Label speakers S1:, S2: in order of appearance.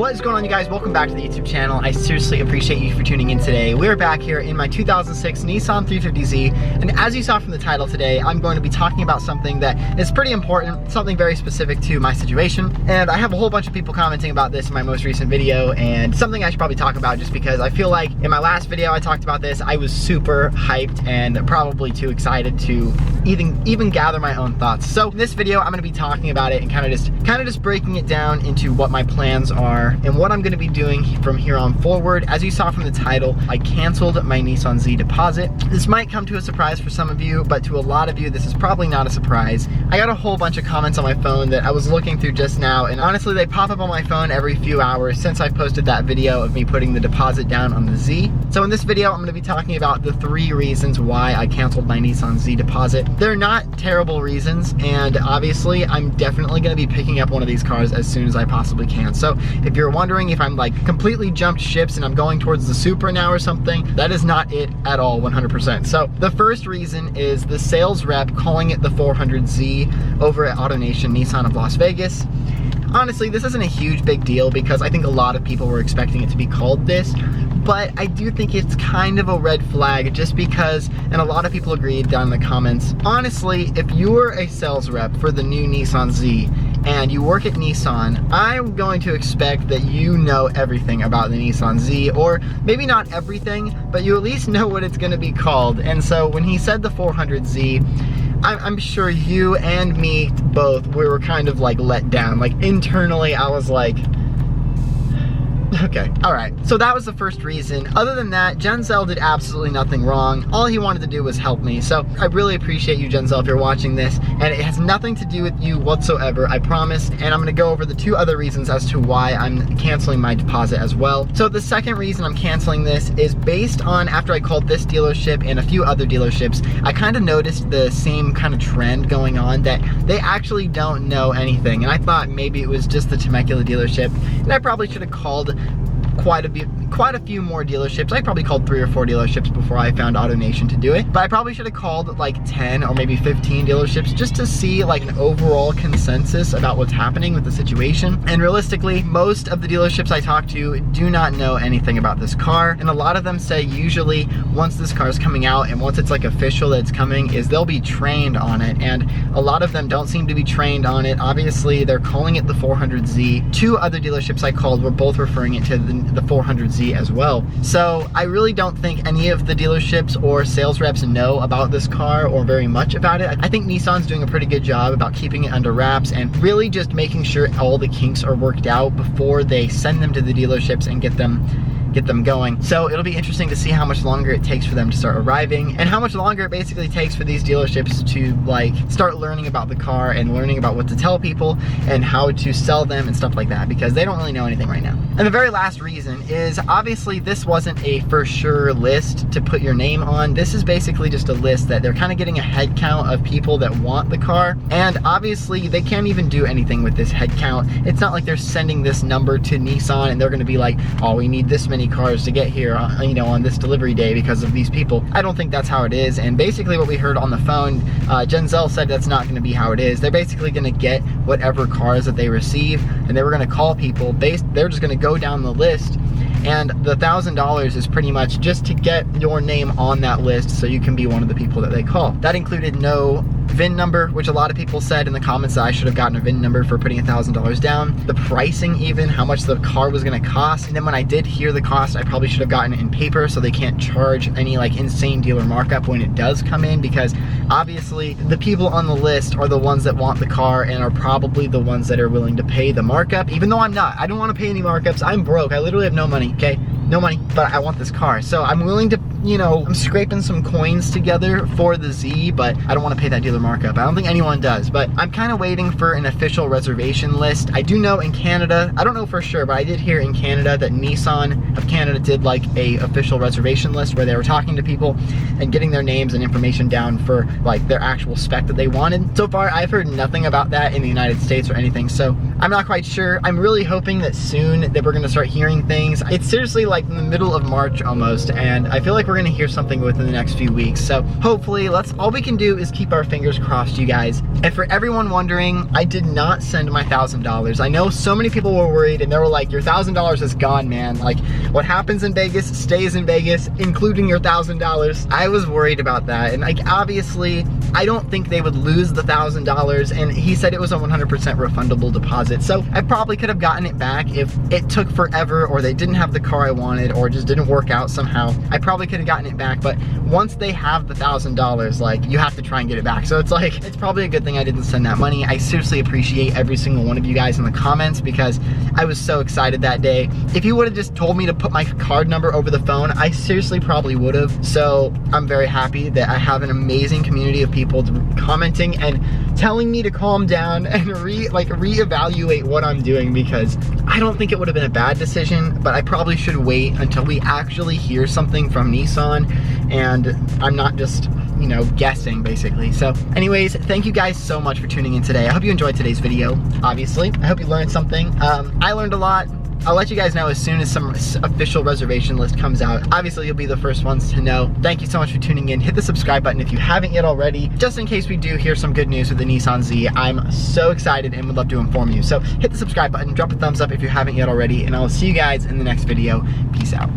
S1: What is going on, you guys? Welcome back to the YouTube channel. I seriously appreciate you for tuning in today. We're back here in my 2006 Nissan 350Z, and as you saw from the title today, I'm going to be talking about something that is pretty important, something very specific to my situation. And I have a whole bunch of people commenting about this in my most recent video, and something I should probably talk about just because I feel like in my last video I talked about this, I was super hyped and probably too excited to even gather my own thoughts. So in this video, I'm going to be talking about it and kind of just breaking it down into what my plans are and what I'm going to be doing from here on forward. As you saw from the title, I canceled my Nissan Z deposit. This might come to a surprise for some of you, but to a lot of you, this is probably not a surprise. I got a whole bunch of comments on my phone that I was looking through just now, and honestly, they pop up on my phone every few hours since I posted that video of me putting the deposit down on the Z. So in this video, I'm going to be talking about the 3 reasons why I canceled my Nissan Z deposit. They're not terrible reasons, and obviously, I'm definitely going to be picking up one of these cars as soon as I possibly can. So if you're wondering if I'm like completely jumped ships and I'm going towards the Supra now or something, that is not it at all, 100%. So the first reason is the sales rep calling it the 400Z over at AutoNation Nissan of Las Vegas. Honestly, this isn't a huge big deal because I think a lot of people were expecting it to be called this, but I do think it's kind of a red flag just because, and a lot of people agreed down in the comments, honestly, if you're a sales rep for the new Nissan Z and you work at Nissan, I'm going to expect that you know everything about the Nissan Z, or maybe not everything, but you at least know what it's going to be called. And so when he said the 400Z, I'm sure you and me both, we were kind of like let down. Like internally, I was like, okay, all right. So that was the first reason. Other than that, Genzel did absolutely nothing wrong. All he wanted to do was help me. So I really appreciate you, Genzel, if you're watching this. And it has nothing to do with you whatsoever, I promise. And I'm gonna go over the 2 other reasons as to why I'm canceling my deposit as well. So the second reason I'm canceling this is based on after I called this dealership and a few other dealerships, I kind of noticed the same kind of trend going on that they actually don't know anything. And I thought maybe it was just the Temecula dealership, and I probably should have called quite a few more dealerships. I probably called 3 or 4 dealerships before I found AutoNation to do it, but I probably should have called like 10 or maybe 15 dealerships just to see like an overall consensus about what's happening with the situation. And realistically, most of the dealerships I talk to do not know anything about this car, and a lot of them say usually once this car is coming out and once it's like official that it's coming, is they'll be trained on it, and a lot of them don't seem to be trained on it. Obviously, they're calling it the 400Z. 2 other dealerships I called were both referring it to the 400Z as well. So I really don't think any of the dealerships or sales reps know about this car or very much about it. I think Nissan's doing a pretty good job about keeping it under wraps and really just making sure all the kinks are worked out before they send them to the dealerships and get them going. So it'll be interesting to see how much longer it takes for them to start arriving and how much longer it basically takes for these dealerships to like start learning about the car and learning about what to tell people and how to sell them and stuff like that, because they don't really know anything right now. And the very last reason is obviously this wasn't a for sure list to put your name on. This is basically just a list that they're kind of getting a head count of people that want the car, and obviously they can't even do anything with this head count. It's not like they're sending this number to Nissan and they're going to be like, oh, we need this many cars to get here, you know, on this delivery day because of these people. I don't think that's how it is, and basically what we heard on the phone, Genzel said that's not going to be how it is. They're basically going to get whatever cars that they receive, and they were going to call people. They're just going to go down the list, and the $1,000 is pretty much just to get your name on that list so you can be one of the people that they call. That included no VIN number, which a lot of people said in the comments that I should have gotten a VIN number for putting $1,000 down. The pricing even, how much the car was going to cost. And then when I did hear the cost, I probably should have gotten it in paper so they can't charge any like insane dealer markup when it does come in, because obviously the people on the list are the ones that want the car and are probably the ones that are willing to pay the markup, even though I'm not. I don't want to pay any markups. I'm broke. I literally have no money, okay? No money, but I want this car. So I'm willing to, you know, I'm scraping some coins together for the Z, but I don't want to pay that dealer markup. I don't think anyone does, but I'm kind of waiting for an official reservation list. I do know in Canada, I don't know for sure, but I did hear in Canada that Nissan of Canada did like a official reservation list where they were talking to people and getting their names and information down for like their actual spec that they wanted. So far, I've heard nothing about that in the United States or anything, so I'm not quite sure. I'm really hoping that soon that we're going to start hearing things. It's seriously like in the middle of March almost, and I feel like we're going to hear something within the next few weeks. So hopefully, all we can do is keep our fingers crossed, you guys. And for everyone wondering, I did not send my $1,000. I know so many people were worried and they were like, your $1,000 is gone, man. Like, what happens in Vegas stays in Vegas, including your $1,000. I was worried about that. And like, obviously, I don't think they would lose the $1,000. And he said it was a 100% refundable deposit. So I probably could have gotten it back if it took forever, or they didn't have the car I wanted, or just didn't work out somehow. I probably could have gotten it back. But once they have the $1,000, like, you have to try and get it back. So it's like, it's probably a good thing I didn't send that money. I seriously appreciate every single one of you guys in the comments, because I was so excited that day. If you would have just told me to put my card number over the phone, I seriously probably would have. So I'm very happy that I have an amazing community of people commenting and telling me to calm down and reevaluate what I'm doing, because I don't think it would have been a bad decision, but I probably should wait until we actually hear something from Nissan and I'm not just, you know, guessing basically. So anyways, thank you guys so much for tuning in today. I hope you enjoyed today's video, obviously. I hope you learned something. I learned a lot. I'll let you guys know as soon as some official reservation list comes out. Obviously, you'll be the first ones to know. Thank you so much for tuning in. Hit the subscribe button if you haven't yet already, just in case we do hear some good news with the Nissan Z. I'm so excited and would love to inform you. So hit the subscribe button, drop a thumbs up if you haven't yet already, and I'll see you guys in the next video. Peace out.